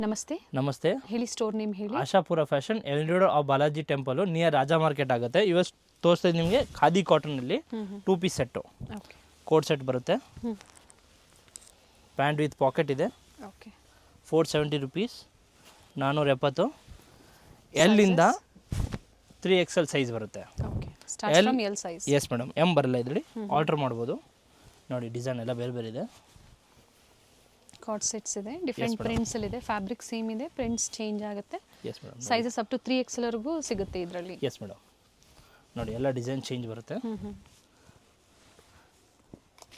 ನಮಸ್ತೆ ನಮಸ್ತೆ ಹೇಳಿ ಸ್ಟೋರ್ ನೇಮ್ ಹೇಳಿ ಆಶಾಪುರ ಫ್ಯಾಷನ್ ಎಲ್ರಿಡೋ off Balaji temple near Raja market ಆಗುತ್ತೆ ಇವತ್ತು ತೋರಿಸ್ತಾ ನಿಮಗೆ ಖಾದಿ ಕಾಟನಲ್ಲಿ 2 piece set okay coat set ಬರುತ್ತೆ ಪ್ಯಾಂಟ್ ವಿತ್ ಪಾಕೆಟ್ ಇದೆ ಓಕೆ 470 rupees 470 ಎಲ್ ಇಂದ 3XL ಸೈಜ್ ಬರುತ್ತೆ okay start from L size yes madam M ಬರಲ್ಲ ಇದರಲ್ಲಿ ಆಲ್ಟರ್ ಮಾಡ್ಬೋದು ನೋಡಿ ಡಿಸೈನ್ ಎಲ್ಲ ಬೇರೆ ಬೇರೆ ಇದೆ ಕಾರ್ಡ್ ಸೆಟ್ಸ್ ಇದೆ ಡಿಫರೆಂಟ್ ಪ್ರಿಂಟ್ಸ್ ಅಲ್ಲಿ ಇದೆ ಫ್ಯಾಬ್ರಿಕ್ ಸೇಮ್ ಇದೆ ಪ್ರಿಂಟ್ಸ್ ಚೇಂಜ್ ಆಗುತ್ತೆ yes madam sizes up to 3XL ವರೆಗೂ ಸಿಗುತ್ತೆ ಇದರಲ್ಲಿ ಎಸ್ ಮೇಡಮ್ ನೋಡಿ ಎಲ್ಲ ಡಿಸೈನ್ ಚೇಂಜ್ ಬರುತ್ತೆ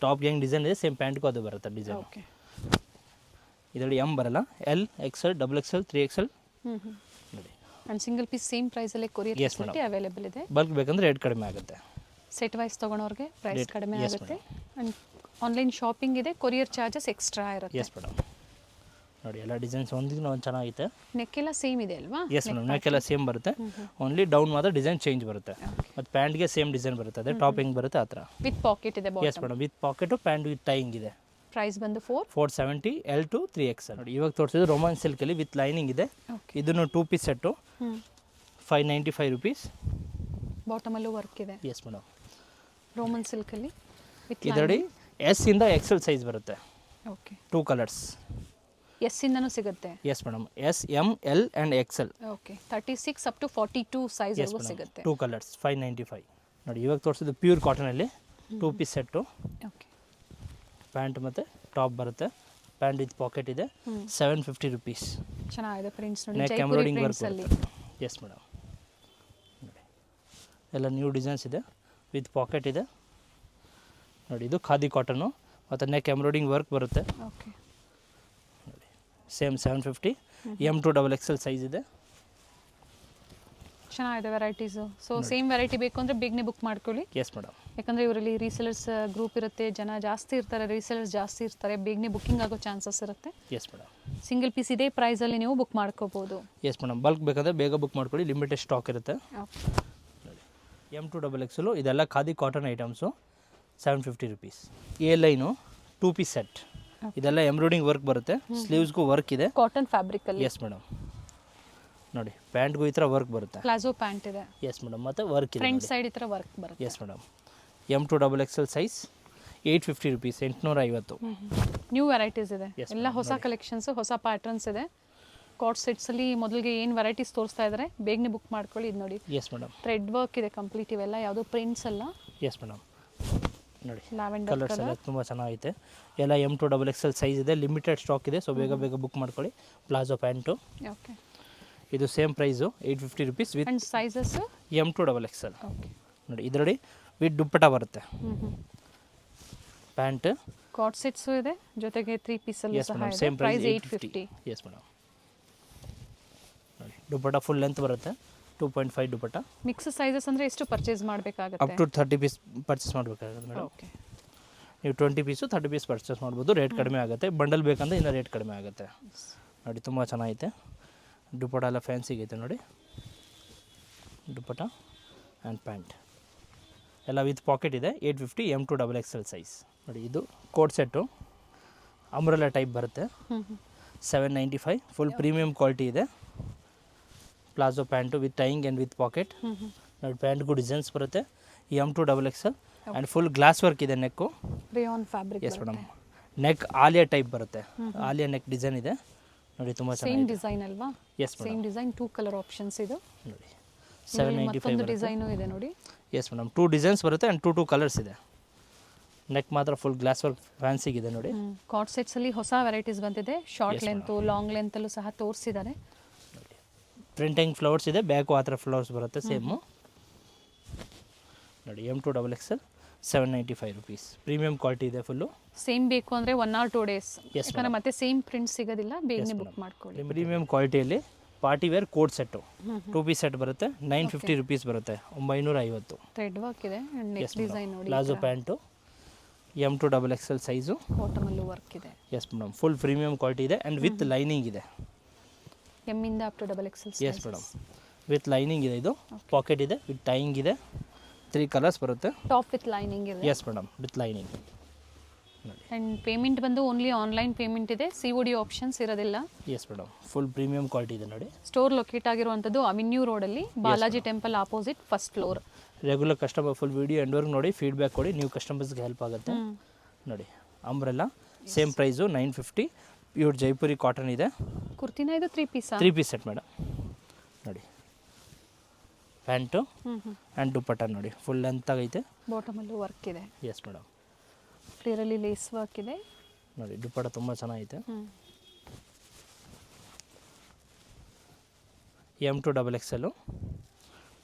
ಟಾಪ್ ಹೆಂಗ್ ಡಿಸೈನ್ ಇದೆ ಸೇಮ್ ಪ್ಯಾಂಟ್ಗೂ ಅದು ಬರುತ್ತೆ ಡಿಸೈನ್ ಓಕೆ ಇದರಲ್ಲಿ ಎಂ ಬರಲ್ಲ ಎಲ್ XL XXL 3XL ನೋಡಿ and single piece same price ಅಲ್ಲಿ ಕೊರಿಯರ್ ಫೆಸಿಲಿಟಿ ಅವೈಲೇಬಲ್ ಇದೆ ಬಲ್ಕ್ ಬೇಕಂದ್ರೆ ರೇಟ್ ಕಡಿಮೆ ಆಗುತ್ತೆ ಸೆಟ್ ವೈಸ್ ತಗೊಳೋರಿಗೆ ಪ್ರೈಸ್ ಕಡಿಮೆ ಆಗುತ್ತೆ ಅಂಡ್ ಆನ್ಲೈನ್ ಶಾಪಿಂಗ್ ಇದೆ ಕೊರಿಯರ್ ಚಾರ್ಜಸ್ ಎಕ್ಸ್ಟ್ರಾ ಇರುತ್ತೆ ಎಸ್ ಮೇಡಮ್ ನೋಡಿ ಎಲ್ಲ ಡಿಸೈನ್ಸ್ ಒಂದಿನ ಒಂದು ಚೆನ್ನಾಗಿದೆ ನೆಕ್ ಎಲ್ಲ ಸೇಮ್ ಇದೆ ಅಲ್ವಾ ಎಸ್ ಮೇಡಮ್ ನೆಕ್ ಎಲ್ಲ ಸೇಮ್ ಬರುತ್ತೆ ಓನ್ಲಿ ಡೌನ್ ಮಾತ್ರ ಡಿಸೈನ್ ಚೇಂಜ್ ಬರುತ್ತೆ ಮತ್ತು ಪ್ಯಾಂಟ್ಗೆ ಸೇಮ್ ಡಿಸೈನ್ ಬರುತ್ತೆ ಅದೇ ಟಾಪ್ ಹೆಂಗ್ ಬರುತ್ತೆ ಆ ಥರ ವಿತ್ ಪಾಕೆಟ್ ಇದೆ yes madam with pocket pant with tying ಇದೆ ಪ್ರೈಸ್ ಬಂದು 470 L to 3XL ನೋಡಿ ಇವಾಗ ತೋರಿಸಿದ್ದು ರೋಮಾನ್ ಸಿಲ್ಕಲ್ಲಿ ವಿತ್ ಲೈನಿಂಗ್ ಇದೆ ಇದನ್ನು 2 ಪೀಸ್ ಸೆಟ್ಟು 595 rupees ಬಾಟಮಲ್ಲೂ ವರ್ಕ್ ಇದೆ ಎಸ್ ಮೇಡಮ್ ರೋಮನ್ ಸಿಲ್ಕಲ್ಲಿ ವಿತ್ ಇದರಲ್ಲಿ S ಇಂದ XL ಸೈಜ್ ಬರುತ್ತೆ ಓಕೆ 2 ಕಲರ್ಸ್ ಎಸ್ ಇಂದನೂ ಸಿಗುತ್ತೆ yes madam S M L and XL okay 36 up to 42 size ವರೆಗೂ ಸಿಗುತ್ತೆ 2 ಕಲರ್ಸ್ 595 ನೋಡಿ ಇವಾಗ ತೋರಿಸಿದ್ದು ಪ್ಯೂರ್ ಕಾಟನಲ್ಲಿ 2 ಪೀಸ್ ಸೆಟ್ಟು ಓಕೆ ಪ್ಯಾಂಟ್ ಮತ್ತು ಟಾಪ್ ಬರುತ್ತೆ ಪ್ಯಾಂಟ್ ವಿತ್ ಪಾಕೆಟ್ ಇದೆ 750 rupees ಚೆನ್ನಾಗಿದೆ ಪ್ರಿಂಟ್ಸ್ ನೋಡಿ ನೆಕ್ ಎಂಬ್ರಾಯ್ಡಿಂಗ್ ವರ್ಕ್ ಅಲ್ಲಿ ಎಸ್ ಮೇಡಮ್ ನೋಡಿ ಎಲ್ಲ ನ್ಯೂ ಡಿಸೈನ್ಸ್ ಇದೆ ವಿತ್ ಪಾಕೆಟ್ ಇದೆ ನೋಡಿ ಇದು ಖಾದಿ ಕಾಟನು ಮತ್ತು ನೆಕ್ ಎಂಬ್ರಾಯ್ಡಿಂಗ್ ವರ್ಕ್ ಬರುತ್ತೆ ಓಕೆ ನೋಡಿ same 750 M to XXL size ಇದೆ ಚೆನ್ನಾಗಿದೆ ವೆರೈಟೀಸು ಸೊ ಸೇಮ್ ವೆರೈಟಿ ಬೇಕು ಅಂದರೆ ಬೇಗನೆ ಬುಕ್ ಮಾಡ್ಕೊಳ್ಳಿ ಎಸ್ ಮೇಡಮ್ ಯಾಕಂದರೆ ಇವರಲ್ಲಿ ರೀಸೆಲರ್ಸ್ ಗ್ರೂಪ್ ಇರುತ್ತೆ ಜನ ಜಾಸ್ತಿ ಇರ್ತಾರೆ ರೀಸೆಲರ್ಸ್ ಜಾಸ್ತಿ ಇರ್ತಾರೆ ಬೇಗನೆ ಬುಕ್ಕಿಂಗ್ ಆಗೋ ಚಾನ್ಸಸ್ ಇರುತ್ತೆ ಎಸ್ ಮೇಡಮ್ ಸಿಂಗಲ್ ಪೀಸ್ ಇದೇ ಪ್ರೈಸಲ್ಲಿ ನೀವು ಬುಕ್ ಮಾಡ್ಕೋಬೋದು ಎಸ್ ಮೇಡಮ್ ಬಲ್ಕ್ ಬೇಕಾದರೆ ಬೇಗ ಬುಕ್ ಮಾಡ್ಕೊಳ್ಳಿ ಲಿಮಿಟೆಡ್ ಸ್ಟಾಕ್ ಇರುತ್ತೆ ನೋಡಿ M to XXL ಇದೆಲ್ಲ khadi cotton items 750 rupees A line 2 piece set ಇದೆಲ್ಲ ಎಂಬ್ರಾಯ್ಡಿಂಗ್ ವರ್ಕ್ ಬರುತ್ತೆ ಸ್ಲೀವ್ಸ್ಗೂ ವರ್ಕ್ ಇದೆ ಕಾಟನ್ ಫ್ಯಾಬ್ರಿಕಲ್ಲಿ ಎಸ್ ಮೇಡಮ್ ನೋಡಿ ಪ್ಯಾಂಟ್ಗೂ ಈ ಥರ ವರ್ಕ್ ಬರುತ್ತೆ ಪ್ಲಾಜೋ ಪ್ಯಾಂಟ್ ಇದೆ ಎಸ್ ಮೇಡಮ್ ಮತ್ತು ವರ್ಕ್ ಇದೆ ಫ್ರಂಟ್ ಸೈಡ್ ಈ ಥರ ವರ್ಕ್ ಬರುತ್ತೆ yes madam M to XXL size 850 rupees 850 new varieties ಇದೆ ಎಲ್ಲ ಹೊಸ ಕಲೆಕ್ಷನ್ಸ್ ಹೊಸ ಪ್ಯಾಟರ್ನ್ಸ್ ಇದೆ ಕಾರ್ಡ್ ಸೆಟ್ಸಲ್ಲಿ ಮೊದಲಿಗೆ ಏನು ವೆರೈಟೀಸ್ ತೋರಿಸ್ತಾ ಇದ್ದಾರೆ ಬೇಗನೆ ಬುಕ್ ಮಾಡ್ಕೊಳ್ಳಿ ಇದು ನೋಡಿ ಎಸ್ ಮೇಡಮ್ ಥ್ರೆಡ್ ವರ್ಕ್ ಇದೆ ಕಂಪ್ಲೀಟ್ ಇವೆಲ್ಲ ಯಾವುದೋ ಪ್ರಿಂಟ್ಸ್ ಅಲ್ಲ ಎಸ್ ಮೇಡಮ್ ನೋಡಿ ಲ್ಯಾವೆಂಡರ್ ಕಲರ್ಸ್ ಎಲ್ಲ ತುಂಬ ಚೆನ್ನಾಗೈತೆ ಎಲ್ಲ M to XXL ಸೈಜ್ ಇದೆ ಲಿಮಿಟೆಡ್ ಸ್ಟಾಕ್ ಇದೆ ಸೊ ಬೇಗ ಬೇಗ ಬುಕ್ ಮಾಡ್ಕೊಳ್ಳಿ ಪ್ಲಾಜೋ ಪ್ಯಾಂಟು ಓಕೆ ಇದು same price 850 rupees with and sizes M to XXL okay ನೋಡಿ ಇದರಲ್ಲಿ ವಿತ್ ದುಪ್ಪಟ ಬರುತ್ತೆ ಪ್ಯಾಂಟ್ ಕಾರ್ಡ್ ಸೆಟ್ಸು ಇದೆ ಜೊತೆಗೆ 3 ಪೀಸಲ್ಲೂ ಎಸ್ ಸಹ ಮೇಡಮ್ ಇದೆ same price price 850 yes madam ನೋಡಿ ದುಪ್ಪಟ ಫುಲ್ ಲೆಂತ್ ಬರುತ್ತೆ 2.5 ದುಪ್ಪಟ ಮಿಕ್ಸ್ ಸೈಜಸ್ ಅಂದರೆ ಎಷ್ಟು ಪರ್ಚೇಸ್ ಅಪ್ ಮಾಡಬೇಕಾಗುತ್ತೆ ಟು 30 ಪೀಸ್ ಪರ್ಚೇಸ್ ಮಾಡಬೇಕಾಗುತ್ತೆ ಮೇಡಮ್ ಓಕೆ ನೀವು 20 ಪೀಸು 30 ಪೀಸ್ ಪರ್ಚೇಸ್ ಮಾಡ್ಬೋದು ರೇಟ್ ಕಡಿಮೆ ಆಗುತ್ತೆ ಬಂಡಲ್ ಬೇಕಂದ್ರೆ ಇನ್ನೂ ರೇಟ್ ಕಡಿಮೆ ಆಗುತ್ತೆ ನೋಡಿ ತುಂಬ ಚೆನ್ನಾಗೈತೆ ದುಪ್ಪಟ ಎಲ್ಲ ಫ್ಯಾನ್ಸಿಗೈತೆ ನೋಡಿ ದುಪ್ಪಟ ಆ್ಯಂಡ್ ಪ್ಯಾಂಟ್ ಎಲ್ಲ ವಿತ್ ಪಾಕೆಟ್ ಇದೆ 850 M to XXL ಸೈಜ್ ನೋಡಿ ಇದು ಕೋಟ್ ಸೆಟ್ಟು ಅಂಬ್ರೆಲಾ ಟೈಪ್ ಬರುತ್ತೆ 795 ಫುಲ್ ಪ್ರೀಮಿಯಂ ಕ್ವಾಲಿಟಿ ಇದೆ palazzo pant with tying and with pocket ನೋಡಿ ಪ್ಯಾಂಟ್ಗೂ ಡಿಸೈನ್ಸ್ ಬರುತ್ತೆ M to XXL and full glass work ಇದೆ neck rayon fabric yes madam neck Alia type ಬರುತ್ತೆ Alia neck design ಇದೆ ನೋಡಿ ತುಂಬ ಸೇಮ್ ಚೆನ್ನಾಗಿದೆ ಡಿಸೈನ್ ಅಲ್ವಾ yes madam same design 2 colour options ಇದು ನೋಡಿ ಮತ್ತೊಂದು 795 ಡಿಸೈನು ಇದೆ ನೋಡಿ ಎಸ್ ಮೇಡಮ್ 2 ಡಿಸೈನ್ಸ್ ಬರುತ್ತೆ ಆ್ಯಂಡ್ 2 ಕಲರ್ಸ್ ಇದೆ ನೆಕ್ ಮಾತ್ರ ಫುಲ್ ಗ್ಲಾಸ್ ವರ್ಕ್ ಫ್ಯಾನ್ಸಿಗಿದೆ ನೋಡಿ ಕಾರ್ಡ್ ಸೆಟ್ಸಲ್ಲಿ ಹೊಸ ವೆರೈಟೀಸ್ ಬಂದಿದೆ ಶಾರ್ಟ್ ಲೆಂತು ಲಾಂಗ್ ಲೆಂತಲ್ಲೂ ಸಹ ತೋರಿಸಿದ್ದಾರೆ ಪ್ರಿಂಟಿಂಗ್ ಫ್ಲವರ್ಸ್ ಇದೆ ಬ್ಯಾಕು ಆ ಥರ ಫ್ಲವರ್ಸ್ ಬರುತ್ತೆ ಸೇಮು ನೋಡಿ M to XXL 795 rupees premium quality ಇದೆ ಫುಲ್ಲು ಸೇಮ್ ಬೇಕು ಅಂದರೆ 1 or 2 days ಯಾಕಂದರೆ ಮತ್ತೆ ಸೇಮ್ ಪ್ರಿಂಟ್ ಸಿಗೋದಿಲ್ಲ ಬೇಗನೆ ಬುಕ್ ಮಾಡ್ಕೊಳ್ಳಿ ಪ್ರೀಮಿಯಂ ಕ್ವಾಲಿಟಿಯಲ್ಲಿ party wear coat set 2 piece set ಬರುತ್ತೆ 950 rupees ಬರುತ್ತೆ 950 ಥ್ರೆಡ್ ವರ್ಕ್ ಇದೆ ಆ್ಯಂಡ್ ನೆಕ್ಸ್ಟ್ ಡಿಸೈನ್ ನೋಡಿ palazzo pant M to XXL size ಬಾಟಮಲ್ಲೂ ವರ್ಕ್ ಇದೆ yes madam full premium quality ಇದೆ ಆ್ಯಂಡ್ ವಿತ್ ಲೈನಿಂಗ್ ಇದೆ ಎಮ್ ಇಂದ up to XXL yes madam with lining ಇದೆ ಇದು ಪಾಕೆಟ್ ಇದೆ ವಿತ್ ಟೈಯಿಂಗ್ ಇದೆ 3 ಕಲರ್ಸ್ ಬರುತ್ತೆ ಟಾಪ್ ವಿತ್ ಲೈನಿಂಗ್ ಇದೆ ಎಸ್ ಮೇಡಮ್ ವಿತ್ ಲೈನಿಂಗ್ ನೋಡಿ ಆ್ಯಂಡ್ ಪೇಮೆಂಟ್ ಬಂದು ಓನ್ಲಿ ಆನ್ಲೈನ್ ಪೇಮೆಂಟ್ ಇದೆ, COD ಆಪ್ಷನ್ಸ್ ಇರೋದಿಲ್ಲ. Yes madam, full premium quality ಇದೆ ನೋಡಿ. ಸ್ಟೋರ್ ಲೊಕೇಟ್ ಆಗಿರುವಂಥದ್ದು ಅವೆನ್ಯೂ ರೋಡಲ್ಲಿ, Balaji temple opposite, first floor. Regular customer full video ಎಂಡ್ವರೆಗೆ ನೋಡಿ, ಫೀಡ್ಬ್ಯಾಕ್ ಕೊಡಿ, ನೀವು ಕಸ್ಟಮರ್ಸ್ಗೆ ಹೆಲ್ಪ್ ಆಗುತ್ತೆ. ನೋಡಿ umbrella same price 950. Pure Jaipuri cotton ಇದೆ. ಕುರ್ತಿನ ಇದು 3 ಪೀಸಾ? 3 ಪೀಸ್ ಸೆಟ್ ಮೇಡಮ್. ನೋಡಿ ಪ್ಯಾಂಟು ಆ್ಯಂಡ್ ದುಪ್ಪಟ್ಟ ನೋಡಿ ಫುಲ್ ಲೆಂತ್ ಆಗೈತೆ. ಬಾಟಮಲ್ಲೂ ವರ್ಕ್ ಇದೆ. Yes madam. ಫ್ಲೇರಲ್ಲಿ ಲೇಸ್ ವರ್ಕ್ ಇದೆ. ನೋಡಿ ದುಪ್ಪಟ್ಟ ತುಂಬ ಚೆನ್ನಾಗೈತೆ. M2XXL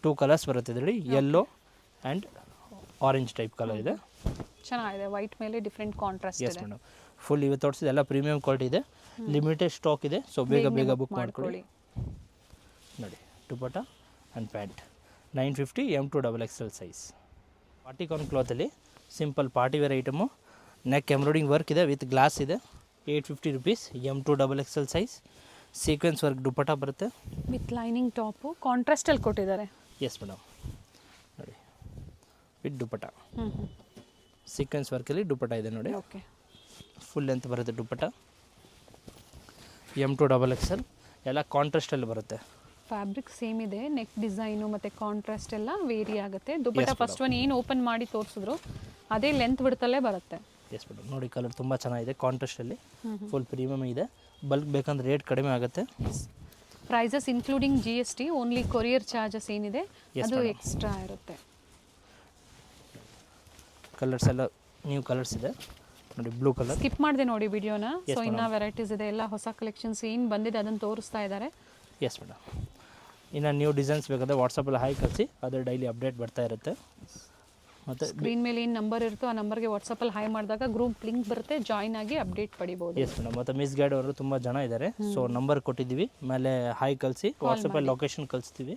2 ಕಲರ್ಸ್ ಬರುತ್ತೆ ಇದರಲ್ಲಿ, yellow and orange type colour ಇದೆ. ಚೆನ್ನಾಗಿದೆ, ವೈಟ್ ಮೇಲೆ ಡಿಫ್ರೆಂಟ್ ಕಾಂಟ್ರಾಸ್ಟ್ ಎಸ್ ಇದೆ. ಮೇಡಮ್. ಫುಲ್ ಇವತ್ತು ತೋರಿಸಿದೆ ಎಲ್ಲ ಪ್ರೀಮಿಯಂ ಕ್ವಾಲಿಟಿ ಇದೆ, ಲಿಮಿಟೆಡ್ ಸ್ಟಾಕ್ ಇದೆ, ಸೊ ಬೇಗ ಬುಕ್ ಮಾಡ್ಕೊಳ್ಳಿ. ನೋಡಿ dupatta and pant 950 M2XXL size. ಪಾರ್ಟಿಕಾನ್ ಕ್ಲಾತಲ್ಲಿ simple party wear item, neck embroidering work ಇದೆ ವಿತ್ ಗ್ಲಾಸ್ ಇದೆ. 850 rupees. M2XXL size. Sequence work dupatta ಬರುತ್ತೆ ವಿತ್ ಲೈನಿಂಗ್ ಟಾಪು, ಕಾಂಟ್ರಾಸ್ಟಲ್ಲಿ ಕೊಟ್ಟಿದ್ದಾರೆ. Yes madam. ನೋಡಿ ವಿತ್ ದುಪ್ಪಟ್ಟ, ಸೀಕ್ವೆನ್ಸ್ ವರ್ಕಲ್ಲಿ ದುಪ್ಪಟ್ಟ ಇದೆ ನೋಡಿ. ಓಕೆ, ಫುಲ್ ಲೆಂತ್ ಬರುತ್ತೆ ದುಪ್ಪಟ್ಟ. M2XXL ಎಲ್ಲ ಕಾಂಟ್ರಾಸ್ಟಲ್ಲಿ ಬರುತ್ತೆ. ಫ್ಯಾಬ್ರಿಕ್ ಸೇಮ್ ಇದೆ, ನೆಕ್ ಡಿಸೈನು ಮತ್ತು ಕಾಂಟ್ರಾಸ್ಟ್ ಎಲ್ಲ ವೇರಿ ಆಗುತ್ತೆ. ದುಪ್ಪಟ್ಟ ಫಸ್ಟ್ ಒನ್ ಏನು ಓಪನ್ ಮಾಡಿ ತೋರಿಸಿದ್ರು ಅದೇ ಲೆಂತ್ ಬಿಡ್ತಲ್ಲೇ ಬರುತ್ತೆ. Yes madam. ನೋಡಿ ಕಲರ್ ತುಂಬ ಚೆನ್ನಾಗಿದೆ, ಕಾಂಟ್ರಾಸ್ಟಲ್ಲಿ ಫುಲ್ ಪ್ರೀಮಿಯಮ್ ಇದೆ. ಬಲ್ಕ್ ಬೇಕಂದ್ರೆ ರೇಟ್ ಕಡಿಮೆ ಆಗುತ್ತೆ. Prices including GST, only courier charges ಏನಿದೆ ಅದು ಎಕ್ಸ್ಟ್ರಾ ಇರುತ್ತೆ. ಕಲರ್ಸ್ ಎಲ್ಲ ನ್ಯೂ ಕಲರ್ಸ್ ಇದೆ ನೋಡಿ. ಬ್ಲೂ ಕಲರ್ ಸ್ಕಿಪ್ ಮಾಡಿದೆ ನೋಡಿ ವಿಡಿಯೋನ. ಸೊ ಇನ್ನೂ ವೆರೈಟೀಸ್ ಇದೆ, ಎಲ್ಲ ಹೊಸ ಕಲೆಕ್ಷನ್ಸ್ ಏನು ಬಂದಿದೆ ಅದನ್ನು ತೋರಿಸ್ತಾ ಇದ್ದಾರೆ. Yes madam. ಇನ್ನು ನ್ಯೂ ಡಿಸೈನ್ಸ್ ಬೇಕಾದರೆ ವಾಟ್ಸಪ್ಪಲ್ಲಿ ಹಾಯ್ ಕಳಿಸಿ, ಅದರ ಡೈಲಿ ಅಪ್ಡೇಟ್ ಬರ್ತಾ ಇರುತ್ತೆ. ಮತ್ತು ಸ್ಕ್ರೀನ್ ಮೇಲೆ ಏನು ನಂಬರ್ ಇರುತ್ತೋ ಆ ನಂಬರ್ಗೆ ವಾಟ್ಸಪ್ಪಲ್ಲಿ ಹಾಯ್ ಮಾಡಿದಾಗ ಗ್ರೂಪ್ ಲಿಂಕ್ ಬರುತ್ತೆ, ಜಾಯ್ನ್ ಆಗಿ ಅಪ್ಡೇಟ್ ಪಡಿಬೋದು. S madam. ಮತ್ತು ಮಿಸ್ ಗೈಡ್ ಅವರು ತುಂಬ ಜನ ಇದ್ದಾರೆ, ಸೊ ನಂಬರ್ ಕೊಟ್ಟಿದ್ದೀವಿ, ಮೇಲೆ ಹಾಯ್ ಕಳಿಸಿ, ವಾಟ್ಸಪ್ಪಲ್ಲಿ ಲೊಕೇಶನ್ ಕಳಿಸ್ತೀವಿ.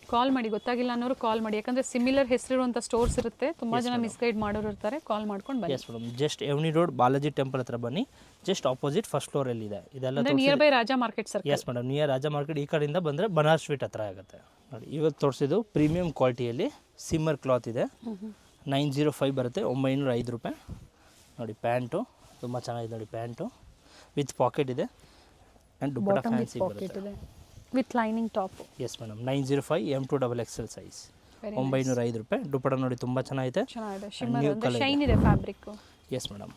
ಕಾಲ್ ಮಾಡಿ, ಗೊತ್ತಾಗಿಲ್ಲ ಅನ್ನೋರು ಕಾಲ್ ಮಾಡಿ, ಯಾಕಂದರೆ ಸಿಮಿಲರ್ ಹೆಸರಿರುವಂಥ ಸ್ಟೋರ್ಸ್ ಇರುತ್ತೆ, ತುಂಬ ಜನ ಮಿಸ್ಗೈಡ್ ಮಾಡೋರು ಇರ್ತಾರೆ. ಕಾಲ್ ಮಾಡ್ಕೊಂಡು ಬನ್ನಿ. Yes madam. Just avenue road Balaji temple ಹತ್ರ ಬನ್ನಿ, ಜಸ್ಟ್ ಆಪೋಸಿಟ್ ಫಸ್ಟ್ ಫ್ಲೋರಲ್ಲಿ ಇದೆ. ಇದೆಲ್ಲ near by Raja market sir. Yes madam, near Raja market. ಈ ಕಡೆಯಿಂದ ಬಂದರೆ ಬನಾರಸ್ ಸ್ವೀಟ್ ಹತ್ರ ಆಗುತ್ತೆ ನೋಡಿ. ಇವತ್ತು ತೋರಿಸಿದ್ದು ಪ್ರೀಮಿಯಂ ಕ್ವಾಲಿಟಿಯಲ್ಲಿ ಸಿಮ್ಮರ್ ಕ್ಲಾತ್ ಇದೆ. 905 ಬರುತ್ತೆ, 905 ರೂಪಾಯಿ. ನೋಡಿ ಪ್ಯಾಂಟು ತುಂಬ ಚೆನ್ನಾಗಿದೆ ನೋಡಿ, ಪ್ಯಾಂಟು ವಿತ್ ಪಾಕೆಟ್ ಇದೆ ಆ್ಯಂಡ್ ದುಪ್ಪಟ್ಟ ಫ್ಯಾನ್ಸಿ ಬರುತ್ತೆ with lining top. Yes madam. 905 M2XXL size, 905 ರೂಪಾಯಿ. ದುಪ್ಪಟ್ಟ ನೋಡಿ ತುಂಬ ಚೆನ್ನಾಗಿದೆ, ನ್ಯೂ ಕಲರ್ ಶೈನ್ ಇದೆ ಫ್ಯಾಬ್ರಿಕ್. Yes madam.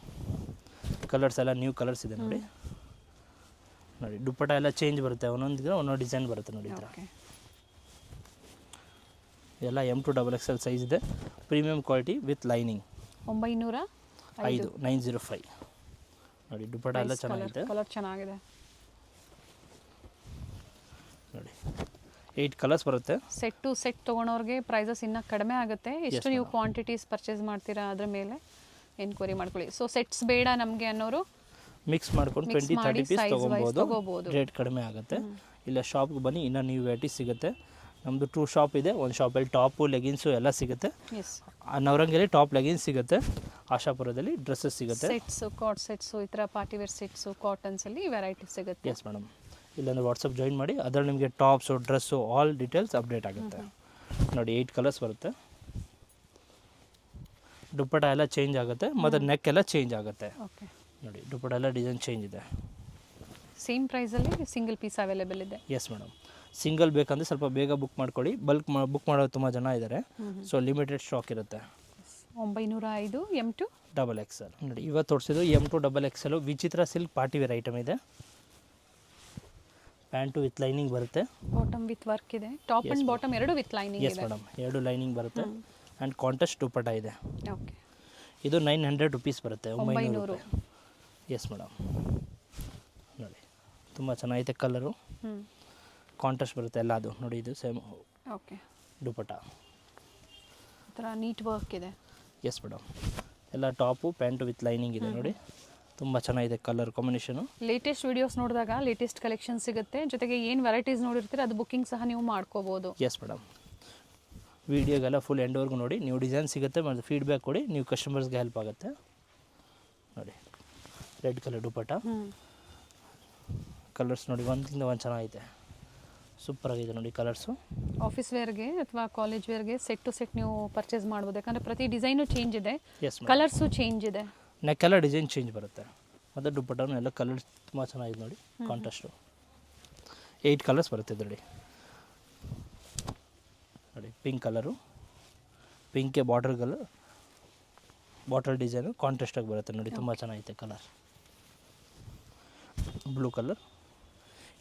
ಕಲರ್ಸ್ ಎಲ್ಲ ನ್ಯೂ ಕಲರ್ಸ್ ಇದೆ ನೋಡಿ. ನೋಡಿ ದುಪ್ಪಟ್ಟ ಎಲ್ಲ ಚೇಂಜ್ ಬರುತ್ತೆ, ಒಂದೊಂದು ಡಿಸೈನ್ ಬರುತ್ತೆ ನೋಡಿ. ಈ ಥರ ಎಲ್ಲ M2XXL ಸೈಜ್ ಇದೆ, ಪ್ರೀಮಿಯಂ ಕ್ವಾಲಿಟಿ ವಿತ್ ಲೈನಿಂಗ್. 905 ನೋಡಿ. ದುಪ್ಪಟ್ಟ ಎಲ್ಲ ಚೆನ್ನಾಗಿದೆ, ಕಲರ್ ಚೆನ್ನಾಗಿದೆ ನೋಡಿ. 8 ಕಲರ್ಸ್ ಬರುತ್ತೆ. ಸೆಟ್ ಟು ಸೆಟ್ ತೊಗೊಳೋರಿಗೆ ಪ್ರೈಸಸ್ ಇನ್ನೂ ಕಡಿಮೆ ಆಗುತ್ತೆ. ಎಷ್ಟು ನೀವು ಕ್ವಾಂಟಿಟೀಸ್ ಪರ್ಚೇಸ್ ಮಾಡ್ತೀರಾ ಅದ್ರ ಮೇಲೆ ಎನ್ಕ್ವೈರಿ ಮಾಡ್ಕೊಳ್ಳಿ. ಸೊ ಸೆಟ್ಸ್ ಬೇಡ ನಮಗೆ ಅನ್ನೋರು ಮಿಕ್ಸ್ ಮಾಡ್ಕೊಂಡು 20-30 ಪೀಸ್ ತೊಗೊಬೋದು, ರೇಟ್ ಕಡಿಮೆ ಆಗುತ್ತೆ. ಇಲ್ಲ ಶಾಪ್ಗೆ ಬನ್ನಿ, ಇನ್ನೂ ನ್ಯೂ ವೆರೈಟೀಸ್ ಸಿಗುತ್ತೆ. ನಮ್ಮದು 2 ಶಾಪ್ ಇದೆ, ಒಂದು ಶಾಪಲ್ಲಿ ಟಾಪು ಲೆಗಿನ್ಸು ಎಲ್ಲ ಸಿಗುತ್ತೆ. ನವರಂಗಿಯಲ್ಲಿ ಟಾಪ್ ಲೆಗಿನ್ಸ್ ಸಿಗುತ್ತೆ, ಆಶಾಪುರದಲ್ಲಿ ಡ್ರೆಸ್ಸಸ್ ಸಿಗುತ್ತೆ. ಸೆಟ್ಸು, ಕಾಟ್ ಸೆಟ್ಸು, ಈ ಥರ ಪಾರ್ಟಿ ವೇರ್ ಸೆಟ್ಸು, ಕಾಟನ್ಸಲ್ಲಿ ವೆರೈಟಿ ಸಿಗುತ್ತೆ. Yes madam. ಇಲ್ಲಾಂದರೆ ವಾಟ್ಸಪ್ ಜಾಯಿನ್ ಮಾಡಿ, ಅದರಲ್ಲಿ ನಿಮಗೆ tops, dress, all details update ಆಗುತ್ತೆ ನೋಡಿ. 8 ಕಲರ್ಸ್ ಬರುತ್ತೆ. ದುಪ್ಪಟ್ಟ ಎಲ್ಲ ಚೇಂಜ್ ಆಗುತ್ತೆ, ಮತ್ತು ನೆಕ್ ಎಲ್ಲ ಚೇಂಜ್ ಆಗುತ್ತೆ ನೋಡಿ. ದುಪ್ಪಟ್ಟ ಎಲ್ಲ ಡಿಸೈನ್ ಚೇಂಜ್ ಇದೆ. ಸೇಮ್ ಪ್ರೈಸಲ್ಲಿ ಸಿಂಗಲ್ ಪೀಸ್ ಅವೈಲೇಬಲ್ ಇದೆ. Yes madam. ಸಿಂಗಲ್ ಬೇಕಂದರೆ ಸ್ವಲ್ಪ ಬೇಗ ಬುಕ್ ಮಾಡ್ಕೊಳ್ಳಿ, ಬಲ್ಕ್ ಬುಕ್ ಮಾಡೋದು ತುಂಬ ಜನ ಇದ್ದಾರೆ, ಸೊ ಲಿಮಿಟೆಡ್ ಸ್ಟಾಕ್ ಇರುತ್ತೆ. 905 M2XXL ನೋಡಿ. ಇವತ್ತು ತೋರಿಸಿದ್ದು M2XXL ವಿಚಿತ್ರ ಸಿಲ್ಕ್ ಪಾರ್ಟಿ ವೇರ್ ಐಟಮ್ ಇದೆ. ಪ್ಯಾಂಟು ವಿತ್ ಲೈನಿಂಗ್ ಬರುತ್ತೆ, ಬಾಟಮ್ ವಿತ್ ವರ್ಕ್ ಇದೆ, ಟಾಪ್ ಅಂಡ್ ಬಾಟಮ್ ಎರಡು ವಿತ್ ಲೈನಿಂಗ್ ಇದೆ. ಎಸ್ ಮೇಡಮ್, ಎರಡು ಲೈನಿಂಗ್ ಬರುತ್ತೆ ಆ್ಯಂಡ್ ಕಾಂಟ್ರಾಸ್ಟ್ ದುಪ್ಪಟ್ಟ ಇದೆ. ಓಕೆ, ಇದು 900 ರುಪೀಸ್ ಬರುತ್ತೆ, 900. S madam. ನೋಡಿ ತುಂಬ ಚೆನ್ನಾಗಿದೆ ಕಲರು, ಕಾಂಟ್ರಾಸ್ಟ್ ಬರುತ್ತೆ ಎಲ್ಲ. ಅದು ನೋಡಿ, ಇದು ಸೇಮ್ ಓಕೆ ದುಪ್ಪಟ್ಟ, ಈ ಥರ ನೀಟ್ ವರ್ಕ್ ಇದೆ. Yes madam. ಎಲ್ಲ ಟಾಪು ಪ್ಯಾಂಟು ವಿತ್ ಲೈನಿಂಗ್ ಇದೆ ನೋಡಿ, ತುಂಬ ಚೆನ್ನಾಗಿದೆ ಕಲರ್ ಕಾಂಬಿನೇಷನು. ಲೇಟೆಸ್ಟ್ ವೀಡಿಯೋಸ್ ನೋಡಿದಾಗ ಲೇಟೆಸ್ಟ್ ಕಲೆಕ್ಷನ್ ಸಿಗುತ್ತೆ, ಜೊತೆಗೆ ಏನು ವೆರೈಟೀಸ್ ನೋಡಿರ್ತೀರ ಅದು ಬುಕ್ಕಿಂಗ್ ಸಹ ನೀವು ಮಾಡ್ಕೋಬೋದು. Yes madam. ವೀಡಿಯೋಗೆಲ್ಲ ಫುಲ್ ಎಂಡ್ವರೆಗೂ ನೋಡಿ, ನೀವು ಡಿಸೈನ್ ಸಿಗುತ್ತೆ ಮತ್ತು ಫೀಡ್ಬ್ಯಾಕ್ ಕೊಡಿ, ನೀವು ಕಸ್ಟಮರ್ಸ್ಗೆ ಹೆಲ್ಪ್ ಆಗುತ್ತೆ ನೋಡಿ. ರೆಡ್ ಕಲರ್ ದುಪ್ಪಟ್ಟ, ಕಲರ್ಸ್ ನೋಡಿ ಒಂದಿಂದ ಒಂದು ಚೆನ್ನಾಗಿದೆ, ಸೂಪರ್ ಆಗಿದೆ ನೋಡಿ ಕಲರ್ಸು. ಆಫೀಸ್ ವೇರ್ಗೆ ಅಥವಾ ಕಾಲೇಜ್ ವೇರ್ಗೆ ಸೆಟ್ ಟು ಸೆಟ್ ನೀವು ಪರ್ಚೇಸ್ ಮಾಡ್ಬೋದು, ಯಾಕಂದರೆ ಪ್ರತಿ ಡಿಸೈನು ಚೇಂಜ್ ಇದೆ, ಎಸ್ ಕಲರ್ಸು ಚೇಂಜ್ ಇದೆ. ನೆಕ್ಕೆಲ್ಲ ಡಿಸೈನ್ ಚೇಂಜ್ ಬರುತ್ತೆ. ಮತ್ತು ದುಪ್ಪಟ್ಟನೂ ಎಲ್ಲ ಕಲರ್ ತುಂಬ ಚೆನ್ನಾಗಿದೆ ನೋಡಿ, ಕಾಂಟ್ರಾಸ್ಟು 8 ಕಲರ್ಸ್ ಬರುತ್ತೆ ಇದರಲ್ಲಿ ನೋಡಿ. ಪಿಂಕ್ ಕಲರು, ಪಿಂಕೆ ಬಾಟಲ್ ಡಿಸೈನು ಕಾಂಟ್ರಾಸ್ಟಾಗಿ ಬರುತ್ತೆ ನೋಡಿ, ತುಂಬ ಚೆನ್ನಾಗಿದೆ ಕಲರ್. Blue colour.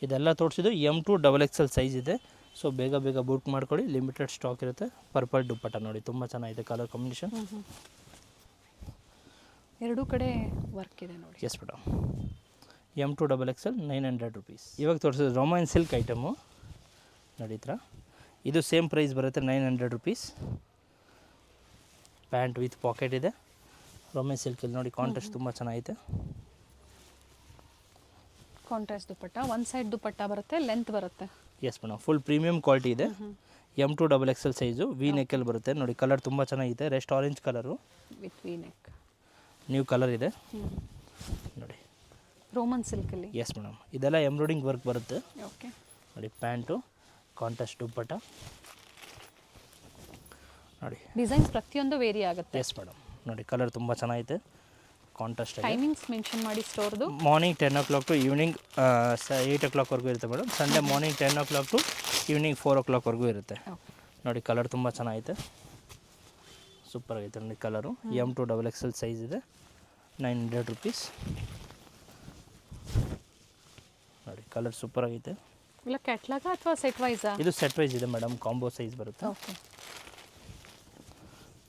ಇದೆಲ್ಲ ತೋರಿಸಿದ್ದು M2XXL ಸೈಜ್ ಇದೆ. ಸೊ ಬೇಗ ಬುಕ್ ಮಾಡ್ಕೊಳ್ಳಿ, ಲಿಮಿಟೆಡ್ ಸ್ಟಾಕ್ ಇರುತ್ತೆ. ಪರ್ಪಲ್ ದುಪ್ಪಟ್ಟ ನೋಡಿ, ತುಂಬ ಚೆನ್ನಾಗಿದೆ ಕಲರ್ ಕಾಂಬಿನೇಷನ್. ಎರಡೂ ಕಡೆ ವರ್ಕ್ ಇದೆ ನೋಡಿ. Yes madam. M2XXL 900 rupees. ಇವಾಗ ತೋರಿಸಿದ್ದು ರೋಮನ್ ಸಿಲ್ಕ್ ಐಟಮು ನೋಡಿ ಈ ಥರ. ಇದು ಸೇಮ್ ಪ್ರೈಸ್ ಬರುತ್ತೆ 900 ರುಪೀಸ್. ಪ್ಯಾಂಟ್ ವಿತ್ ಪಾಕೆಟ್ ಇದೆ. ರೋಮನ್ ಸಿಲ್ಕಲ್ಲಿ ನೋಡಿ, ಕಾಂಟ್ರಾಸ್ಟ್ ತುಂಬ ಚೆನ್ನಾಗಿದೆ. ಕಾಂಟ್ರಾಸ್ಟ್ ದುಪ್ಪಟ್ಟ, ಒನ್ ಸೈಡ್ ದುಪ್ಪಟ್ಟ ಬರುತ್ತೆ, ಲೆಂತ್ ಬರುತ್ತೆ. Yes madam, full premium quality ಇದೆ. M2XXL ಸೈಜು, ವಿ ನೆಕ್ಕಲ್ಲಿ ಬರುತ್ತೆ ನೋಡಿ. ಕಲರ್ ತುಂಬ ಚೆನ್ನಾಗಿದೆ, rest orange colour with V neck. New colour ಇದೆ ನೋಡಿ, ರೋಮನ್ ಸಿಲ್ಕಲ್ಲಿ. ಎಸ್ ಮೇಡಮ್, ಇದೆಲ್ಲ ಎಂಬ್ರಾಯ್ಡಿಂಗ್ ವರ್ಕ್ ಬರುತ್ತೆ. ಓಕೆ ನೋಡಿ. ಪ್ಯಾಂಟು, ಕಾಂಟ್ರಾಸ್ಟ್ ದುಪ್ಪಟ್ಟ ನೋಡಿ. ಡಿಸೈನ್ಸ್ ಪ್ರತಿಯೊಂದು ವೇರಿ ಆಗುತ್ತೆ. ಎಸ್ ಮೇಡಮ್ ನೋಡಿ, ಕಲರ್ ತುಂಬ ಚೆನ್ನಾಗಿದೆ, ಕಾಂಟ್ರಾಸ್ಟ್. ಟೈಮಿಂಗ್ಸ್ ಮೆನ್ಷನ್ ಮಾಡಿ ಸ್ಟೋರ್ದು. ಮಾರ್ನಿಂಗ್ 10 o'clock ಟು ಈವ್ನಿಂಗ್ 8 o'clockವರೆಗೂ ಇರುತ್ತೆ madam. Sunday morning 10 o'clock to evening 4 o'clockವರೆಗೂ ಇರುತ್ತೆ ನೋಡಿ. ಕಲರ್ ತುಂಬ ಚೆನ್ನಾಗಿದೆ, ಸೂಪರ್ ಆಗೈತೆ ನೋಡಿ ಕಲರು. M2XXL ಸೈಜ್ ಇದೆ, 900 ರುಪೀಸ್ ನೋಡಿ. ಕಲರ್ ಸೂಪರ್ ಆಗೈತೆ. ಇಲ್ಲ ಕ್ಯಾಟ್ಲಾಗ ಅಥವಾ ಸೆಟ್ ವೈಸಾ? ಇದು ಸೆಟ್ ವೈಸ್ ಇದೆ ಮೇಡಮ್, ಕಾಂಬೋ ಸೈಜ್ ಬರುತ್ತೆ. ಓಕೆ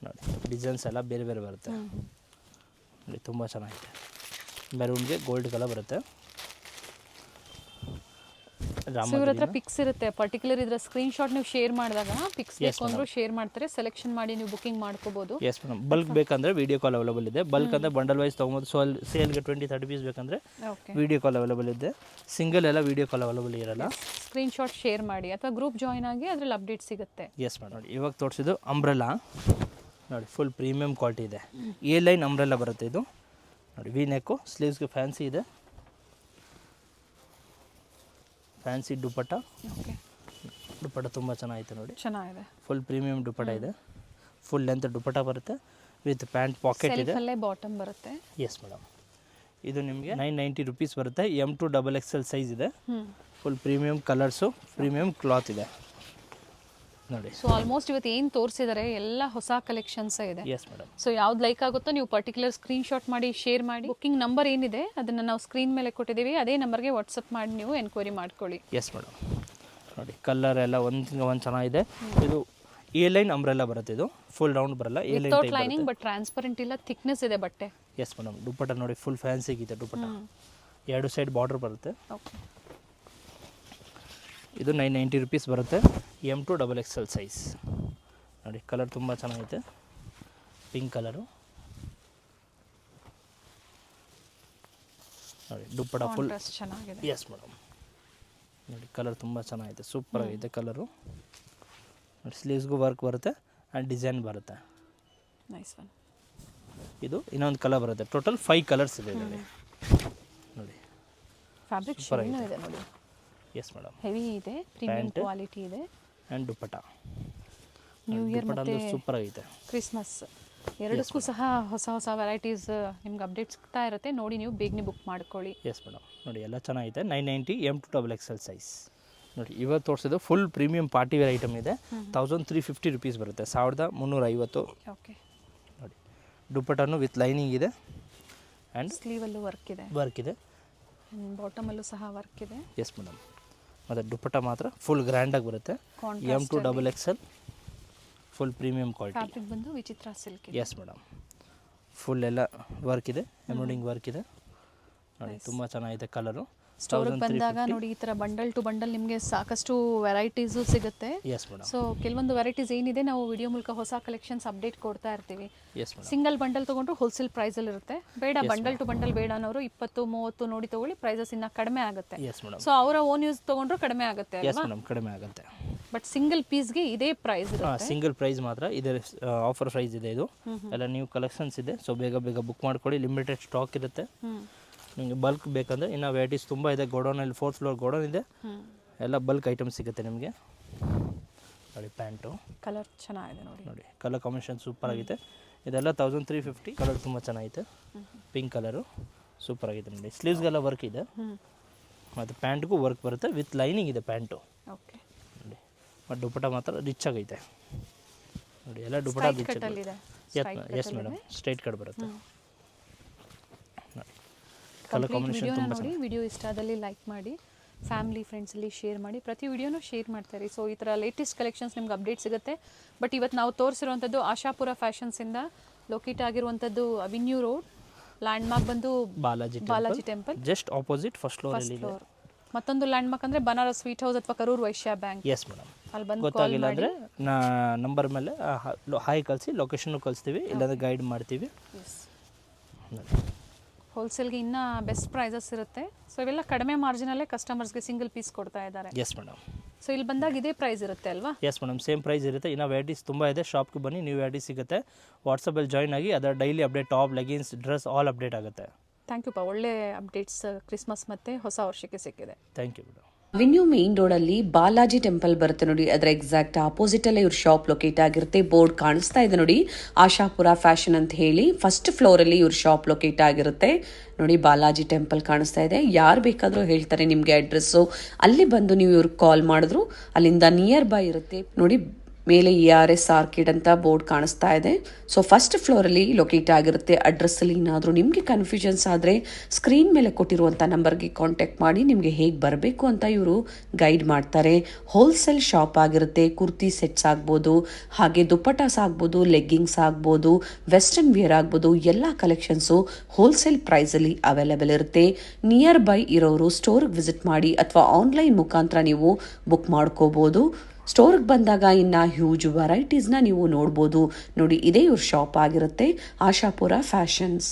ನೋಡಿ, ಡಿಸೈನ್ಸ್ ಎಲ್ಲ ಬೇರೆ ಬರುತ್ತೆ ನೋಡಿ, ತುಂಬ ಚೆನ್ನಾಗಿದೆ. ಮೆರೂನ್ಗೆ ಗೋಲ್ಡ್ ಕಲರ್ ಬರುತ್ತೆ. ಇವ್ರ ಹತ್ರ ಪಿಕ್ಸ್ ಇರುತ್ತೆ, ಪರ್ಟಿಕ್ಯುಲರ್ ಇದ್ರ ಸ್ಕ್ರೀನ್ ಶಾಟ್ ನೀವು ಶೇರ್ ಮಾಡಿದಾಗ ಪಿಕ್ಸ್ ಬೇಕು ಅಂದ್ರೂ ಶೇರ್ ಮಾಡ್ತಾರೆ. ಸೆಲೆಕ್ಷನ್ ಮಾಡಿ ನೀವು ಬುಕಿಂಗ್ ಮಾಡ್ಕೋಬಹುದು. Yes madam. ಬಲ್ಕ್ ಬೇಕಂದ್ರೆ ವಿಡಿಯೋ ಕಾಲ್ ಅವೈಲೇಬಲ್ ಇದೆ. ಬಲ್ಕ್ ಅಂದರೆ ಬಂಡಲ್ ವೈಸ್ ತೊಗೊಬೋದು. ಸೊ ಸೇಲ್ಗೆ 20-30 ಪೀಸ್ ಬೇಕಂದರೆ ವಿಡಿಯೋ ಕಾಲ್ ಅವೈಲೇಬಲ್ ಇದೆ. ಸಿಂಗಲ್ ಎಲ್ಲ ವಿಡಿಯೋ ಕಾಲ್ ಅವೈಲೇಬಲ್ ಇರಲ್ಲ. ಸ್ಕ್ರೀನ್ ಶಾಟ್ ಶೇರ್ ಮಾಡಿ ಅಥವಾ ಗ್ರೂಪ್ ಜಾಯಿನ್ ಆಗಿ ಅದ್ರಲ್ಲಿ ಅಪ್ಡೇಟ್ ಸಿಗುತ್ತೆ. Yes madam. ನೋಡಿ, ಇವಾಗ ತೋರಿಸಿದ್ದು ಅಂಬ್ರೆಲಾ ನೋಡಿ, ಫುಲ್ ಪ್ರೀಮಿಯಂ ಕ್ವಾಲಿಟಿ ಇದೆ. ಎ ಲೈನ್ ಅಂಬ್ರೆಲಾ ಬರುತ್ತೆ ಇದು ನೋಡಿ. ವಿ ನೆಕ್ಕು, ಸ್ಲೀವ್ಸ್ಗೆ ಫ್ಯಾನ್ಸಿ ಇದೆ, ಫ್ಯಾನ್ಸಿ ದುಪ್ಪಟ್ಟ. ದುಪ್ಪಟ್ಟ ತುಂಬ ಚೆನ್ನಾಗಿದೆ ನೋಡಿ, ಚೆನ್ನಾಗಿದೆ. ಫುಲ್ ಪ್ರೀಮಿಯಂ ದುಪ್ಪಟ್ಟ ಇದೆ, ಫುಲ್ ಲೆಂತ್ ದುಪ್ಪಟ್ಟ ಬರುತ್ತೆ ವಿತ್ ಪ್ಯಾಂಟ್ ಪಾಕೆಟ್ ಇದೆ. ಬಾಟಮ್ ಬರುತ್ತೆ. Yes madam. ಇದು ನಿಮಗೆ 990 ರುಪೀಸ್ ಬರುತ್ತೆ. M2XXL ಸೈಜ್ ಇದೆ. Full premium colours, premium cloth ಇದೆ ನೋಡಿ. ಸೊ ಆಲ್ಮೋಸ್ಟ್ ಇವತ್ತು ಏನು ತೋರಿಸಿದ್ದಾರೆ ಎಲ್ಲ ಹೊಸ ಕಲೆಕ್ಷನ್ಸ್ ಇದೆ. Yes madam. ಸೊ ಯಾವ್ದು ಲೈಕ್ ಆಗುತ್ತೋ ನೀವು ಪರ್ಟಿಕ್ಯುಲರ್ ಸ್ಕ್ರೀನ್ ಶಾಟ್ ಮಾಡಿ ಶೇರ್ ಮಾಡಿ. ಬುಕಿಂಗ್ ನಂಬರ್ ಏನಿದೆ ಅದನ್ನು ನಾವು ಸ್ಕ್ರೀನ್ ಮೇಲೆ ಕೊಟ್ಟಿದ್ದೀವಿ, ಅದೇ ನಂಬರ್ಗೆ ವಾಟ್ಸಪ್ ಮಾಡಿ ನೀವು ಎನ್ಕ್ವೈರಿ ಮಾಡ್ಕೊಳ್ಳಿ. Yes madam. ನೋಡಿ, ಕಲರ್ ಎಲ್ಲ ಒಂದು ಚೆನ್ನಾಗಿದೆ. ಇದು ಎ ಲೈನ್ ಅಂಬ್ರೆಲಾ ಬರುತ್ತೆ. ಇದು ಫುಲ್ ರೌಂಡ್ ಬರಲ್ಲ, a line type lining, but transparent ಇಲ್ಲ, ಥಿಕ್ನೆಸ್ ಇದೆ ಬಟ್ಟೆ. Yes madam. ದುಪ್ಪಟ್ಟ ನೋಡಿ, ಫುಲ್ ಫ್ಯಾನ್ಸಿ ಇದೆ ದುಪ್ಪಟ್ಟ. 2 ಸೈಡ್ ಬಾರ್ಡರ್ ಬರುತ್ತೆ. ಓಕೆ. ಇದು 990 ರುಪೀಸ್ ಬರುತ್ತೆ. M2XXL ಸೈಜ್ ನೋಡಿ. ಕಲರ್ ತುಂಬ ಚೆನ್ನಾಗಿದೆ, ಪಿಂಕ್ ಕಲರು ನೋಡಿ. ದುಪ್ಪಟ್ಟ ಫುಲ್ ಚೆನ್ನಾಗಿದೆ. S madam. ನೋಡಿ, ಕಲರ್ ತುಂಬ ಚೆನ್ನಾಗಿದೆ, ಸೂಪರ್ ಆಗಿದೆ ಕಲರು ನೋಡಿ. ಸ್ಲೀವ್ಸ್ಗೂ ವರ್ಕ್ ಬರುತ್ತೆ ಆ್ಯಂಡ್ ಡಿಸೈನ್ ಬರುತ್ತೆ. Nice one. ಇದು ಇನ್ನೊಂದು ಕಲರ್ ಬರುತ್ತೆ. ಟೋಟಲ್ 5 ಕಲರ್ಸ್ ಇದೆ ಇದರಲ್ಲಿ ನೋಡಿ. ಫ್ಯಾಬ್ರಿಕ್ ಶೈನ್ ಇದೆ ನೋಡಿ. Yes madam. ಹೆವಿ ಇದೆ, ಪ್ರೀಮಿಯಂ ಕ್ವಾಲಿಟಿ ಇದೆ. ಆ್ಯಂಡ್ ದುಪ್ಪಟ್ಟ ನ್ಯೂ ಇಯರ್ ಮತ್ತು ಸೂಪರ್ ಆಗಿದೆ. ಕ್ರಿಸ್ಮಸ್ ಎರಡಕ್ಕೂ ಸಹ ಹೊಸ ವೆರೈಟೀಸ್ ನಿಮ್ಗೆ ಅಪ್ಡೇಟ್ ಸಿಗ್ತಾ ಇರುತ್ತೆ. ನೋಡಿ, ನೀವು ಬೇಗನೆ ಬುಕ್ ಮಾಡ್ಕೊಳ್ಳಿ. Yes madam. ನೋಡಿ, ಎಲ್ಲ ಚೆನ್ನಾಗಿದೆ. 990 M2XXL ಸೈಜ್ ನೋಡಿ. ಇವಾಗ ತೋರಿಸಿದ್ದು full premium party wear item ಇದೆ. 1350 ರುಪೀಸ್ ಬರುತ್ತೆ, 1350. ಓಕೆ. ನೋಡಿ, ದುಪ್ಪಟ್ಟನು ವಿತ್ ಲೈನಿಂಗ್ ಇದೆ ಆ್ಯಂಡ್ ಸ್ಲೀವಲ್ಲೂ ವರ್ಕ್ ಇದೆ, ಬಾಟಮಲ್ಲೂ ಸಹ ವರ್ಕ್ ಇದೆ. Yes madam. ಮತ್ತು ದುಪ್ಪಟ್ಟ ಮಾತ್ರ ಫುಲ್ ಗ್ರ್ಯಾಂಡಾಗಿ ಬರುತ್ತೆ. M2XXL full premium quality. Fabric ಬಂದು ವಿಚಿತ್ರ ಸಿಲ್ಕ್. S madam. ಫುಲ್ ಎಲ್ಲ ವರ್ಕ್ ಇದೆ, ಎಂಬ್ರಾಯ್ಡಿಂಗ್ ವರ್ಕ್ ಇದೆ ನೋಡಿ. ತುಂಬ ಚೆನ್ನಾಗಿದೆ ಕಲರು. ಸ್ಟೋರಿಗೆ ಬಂದಾಗ ನೋಡಿ, ಈ ಥರ ಬಂಡಲ್ ಟು ಬಂಡಲ್ ನಿಮಗೆ ಸಾಕಷ್ಟು ವೆರೈಟೀಸು ಸಿಗುತ್ತೆ. Yes madam. ಸೊ ಕೆಲವೊಂದು ವೆರೈಟೀಸ್ ಏನಿದೆ ನಾವು ವಿಡಿಯೋ ಮೂಲಕ ಹೊಸ ಕಲೆಕ್ಷನ್ಸ್ ಅಪ್ಡೇಟ್ ಕೊಡ್ತಾ ಇರ್ತೀವಿ. Yes madam. ಸಿಂಗಲ್ ಬಂಡಲ್ ತೊಗೊಂಡ್ರು ಹೋಲ್ಸೇಲ್ ಪ್ರೈಸಲ್ಲಿ ಇರುತ್ತೆ. ಬೇಡ ಬಂಡಲ್ ಟು ಬಂಡಲ್ ಬೇಡ ಅನ್ನೋರು 20-30 ನೋಡಿ ತೊಗೊಳ್ಳಿ, ಪ್ರೈಸಸ್ ಇನ್ನು ಕಡಿಮೆ ಆಗುತ್ತೆ. Yes madam. ಸೊ ಅವರ ಓನ್ ಯೂಸ್ ತೊಗೊಂಡ್ರು ಕಡಿಮೆ ಆಗುತ್ತೆ. ಎಸ್ ಮೇಡಮ್, ಕಡಿಮೆ ಆಗುತ್ತೆ. ಬಟ್ ಸಿಂಗಲ್ ಪೀಸ್ಗೆ ಇದೇ ಪ್ರೈಸ್ ಇರುತ್ತೆ. ಸಿಂಗಲ್ ಪ್ರೈಸ್ ಮಾತ್ರ ಇದೆ, ಆಫರ್ ಪ್ರೈಸ್ ಇದೆ. ಇದು ಎಲ್ಲ ನ್ಯೂ ಕಲೆಕ್ಷನ್ಸ್ ಇದೆ. ಸೊ ಬೇಗ ಬುಕ್ ಮಾಡ್ಕೊಳ್ಳಿ, ಲಿಮಿಟೆಡ್ ಸ್ಟಾಕ್ ಇರುತ್ತೆ. ನಿಮಗೆ ಬಲ್ಕ್ ಬೇಕಂದರೆ ಇನ್ನೂ ವೆರೈಟೀಸ್ ತುಂಬ ಇದೆ. ಗೋಡೌನಲ್ಲಿ 4th ಫ್ಲೋರ್ ಗೋಡೌನ್ ಇದೆ, ಎಲ್ಲ ಬಲ್ಕ್ ಐಟಮ್ಸ್ ಸಿಗುತ್ತೆ ನಿಮಗೆ ನೋಡಿ. ಪ್ಯಾಂಟು ಕಲರ್ ಚೆನ್ನಾಗಿದೆ ನೋಡಿ. ಕಲರ್ ಕಾಂಬಿನೇಷನ್ ಸೂಪರ್ ಆಗಿದೆ. ಇದೆಲ್ಲ 1350. ಕಲರ್ ತುಂಬ ಚೆನ್ನಾಗಿದೆ, ಪಿಂಕ್ ಕಲರು ಸೂಪರ್ ಆಗಿದೆ ನೋಡಿ. ಸ್ಲೀವ್ಸ್ಗೆಲ್ಲ ವರ್ಕ್ ಇದೆ ಮತ್ತು ಪ್ಯಾಂಟ್ಗೂ ವರ್ಕ್ ಬರುತ್ತೆ, ವಿತ್ ಲೈನಿಂಗ್ ಇದೆ ಪ್ಯಾಂಟು ಓಕೆ. ನೋಡಿ. ಮತ್ತು ದುಪಟ್ಟ ಮಾತ್ರ ರಿಚ್ ಆಗೈತೆ ನೋಡಿ, ಎಲ್ಲ ದುಪಟ್ಟ ರಿಚ್ ಆಗಿದೆ. ಎಸ್ ಮೇಡಮ್, ಸ್ಟ್ರೈಟ್ ಕಟ್ ಬರುತ್ತೆ. ಕಲರ್ ಕಾಂಬಿನೇಷನ್ ತುಂಬ ನೋಡಿ. ವಿಡಿಯೋ ಇಷ್ಟ ಆದಲ್ಲಿ ಲೈಕ್ ಮಾಡಿ, ಫ್ಯಾಮಿಲಿ ಫ್ರೆಂಡ್ಸಲ್ಲಿ ಶೇರ್ ಮಾಡಿ, ಪ್ರತಿ ವಿಡಿಯೋನೂ ಶೇರ್ ಮಾಡ್ತಾರೆ. ಸೊ ಈ ಥರ ಲೇಟೆಸ್ಟ್ ಕಲೆಕ್ಷನ್ಸ್ ನಿಮ್ಗೆ ಅಪ್ಡೇಟ್ ಸಿಗುತ್ತೆ. ಬಟ್ ಇವತ್ತು ನಾವು ತೋರಿಸಿರುವಂಥದ್ದು ಆಶಾಪುರ ಫ್ಯಾಷನ್ಸಿಂದ ಲೊಕೇಟ್ ಆಗಿರುವಂಥದ್ದು ಅವಿನ್ಯೂ ರೋಡ್, ಲ್ಯಾಂಡ್ಮಾರ್ಕ್ ಬಂದು Balaji temple just opposite first floor. ಮತ್ತೊಂದು ಲ್ಯಾಂಡ್ಮಾರ್ಕ್ ಅಂದರೆ ಬನಾರಸ್ ಸ್ವೀಟ್ ಹೌಸ್ ಅಥವಾ Karur Vysya bank. Yes madam, ಅಲ್ಲಿ ಬಂದು ಗೊತ್ತಾಗಿಲ್ಲ ಅಂದರೆ ನಂಬರ್ ಮೇಲೆ ಹಾಯ್ ಕಳಿಸಿ, ಲೊಕೇಶನ್ನು ಕಳಿಸ್ತೀವಿ, ಇಲ್ಲಾಂದರೆ ಗೈಡ್ ಮಾಡ್ತೀವಿ. ಹೋಲ್ಸೇಲ್ಗೆ ಇನ್ನೂ ಬೆಸ್ಟ್ ಪ್ರೈಸಸ್ ಇರುತ್ತೆ. ಸೊ ಇವೆಲ್ಲ ಕಡಿಮೆ ಮಾರ್ಜಿನಲ್ಲೇ ಕಸ್ಟಮರ್ಸ್ಗೆ ಸಿಂಗಲ್ ಪೀಸ್ ಕೊಡ್ತಾ ಇದ್ದಾರೆ. Yes madam. ಸೊ ಇಲ್ಲಿ ಬಂದಾಗ ಇದೇ ಪ್ರೈಸ್ ಇರುತ್ತೆ ಅಲ್ವಾ? ಎಸ್ ಮೇಡಮ್, ಸೇಮ್ ಪ್ರೈಸ್ ಇರುತ್ತೆ. ಇನ್ನು ವೆರೈಟೀಸ್ ತುಂಬ ಇದೆ, ಶಾಪ್ಗೆ ಬನ್ನಿ, ನೀವು ವೆರೈಟಿ ಸಿಗುತ್ತೆ. ವಾಟ್ಸಪ್ಪಲ್ಲಿ ಜಾಯ್ನ್ ಆಗಿ, ಅದರ daily update, top, leggings, dress all update ಆಗುತ್ತೆ. ಥ್ಯಾಂಕ್ ಯು ಪಾ, ಒಳ್ಳೆ ಅಪ್ಡೇಟ್ಸ್ ಕ್ರಿಸ್ಮಸ್ ಮತ್ತು ಹೊಸ ವರ್ಷಕ್ಕೆ ಸಿಕ್ಕಿದೆ. Thank you madam. Avenue main road ಅಲ್ಲಿ ಬಾಲಾಜಿ ಟೆಂಪಲ್ ಬರುತ್ತೆ ನೋಡಿ, ಅದರ ಎಕ್ಸಾಕ್ಟ್ ಆಪೋಸಿಟ್ ಅಲ್ಲೇ ಇವ್ರ ಶಾಪ್ ಲೊಕೇಟ್ ಆಗಿರುತ್ತೆ. ಬೋರ್ಡ್ ಕಾಣಿಸ್ತಾ ಇದೆ ನೋಡಿ, ಆಶಾಪುರ ಫ್ಯಾಷನ್ ಅಂತ ಹೇಳಿ. ಫಸ್ಟ್ ಫ್ಲೋರ್ ಅಲ್ಲಿ ಇವ್ರ ಶಾಪ್ ಲೊಕೇಟ್ ಆಗಿರುತ್ತೆ ನೋಡಿ. ಬಾಲಾಜಿ ಟೆಂಪಲ್ ಕಾಣಿಸ್ತಾ ಇದೆ. ಯಾರು ಬೇಕಾದರೂ ಹೇಳ್ತಾರೆ ನಿಮಗೆ ಅಡ್ರೆಸ್ಸು. ಅಲ್ಲಿ ಬಂದು ನೀವು ಇವ್ರಿಗೆ ಕಾಲ್ ಮಾಡಿದ್ರು ಅಲ್ಲಿಂದ ನಿಯರ್ ಬೈ ಇರುತ್ತೆ ನೋಡಿ. ಮೇಲೆ ERS ಆರ್ಕಿಡ್ ಅಂತ ಬೋರ್ಡ್ ಕಾಣಿಸ್ತಾ ಇದೆ. ಸೊ ಫಸ್ಟ್ ಫ್ಲೋರಲ್ಲಿ ಲೊಕೇಟ್ ಆಗಿರುತ್ತೆ. ಅಡ್ರೆಸ್ಸಲ್ಲಿ ಏನಾದರೂ ನಿಮಗೆ ಕನ್ಫ್ಯೂಷನ್ಸ್ ಆದರೆ ಸ್ಕ್ರೀನ್ ಮೇಲೆ ಕೊಟ್ಟಿರುವಂಥ ನಂಬರ್ಗೆ ಕಾಂಟ್ಯಾಕ್ಟ್ ಮಾಡಿ, ನಿಮಗೆ ಹೇಗೆ ಬರಬೇಕು ಅಂತ ಇವರು ಗೈಡ್ ಮಾಡ್ತಾರೆ. ಹೋಲ್ಸೇಲ್ ಶಾಪ್ ಆಗಿರುತ್ತೆ. ಕುರ್ತಿ ಸೆಟ್ಸ್ ಆಗ್ಬೋದು, ಹಾಗೆ ದುಪ್ಪಟಾಸ್ ಆಗ್ಬೋದು, ಲೆಗ್ಗಿಂಗ್ಸ್ ಆಗ್ಬೋದು, ವೆಸ್ಟರ್ನ್ ವಿಯರ್ ಆಗ್ಬೋದು, ಎಲ್ಲ ಕಲೆಕ್ಷನ್ಸು ಹೋಲ್ಸೇಲ್ ಪ್ರೈಸಲ್ಲಿ ಅವೈಲೇಬಲ್ ಇರುತ್ತೆ. ನಿಯರ್ ಬೈ ಇರೋರು ಸ್ಟೋರ್ಗೆ ವಿಸಿಟ್ ಮಾಡಿ ಅಥವಾ ಆನ್ಲೈನ್ ಮುಖಾಂತರ ನೀವು ಬುಕ್ ಮಾಡ್ಕೋಬೋದು. ಸ್ಟೋರ್ಗೆ ಬಂದಾಗ ಇನ್ನು ಹ್ಯೂಜ್ ವೆರೈಟೀಸ್ನ ನೀವು ನೋಡ್ಬೋದು ನೋಡಿ. ಇದೇ ಇವ್ರ ಶಾಪ್ ಆಗಿರುತ್ತೆ, ಆಶಾಪುರ ಫ್ಯಾಷನ್ಸ್.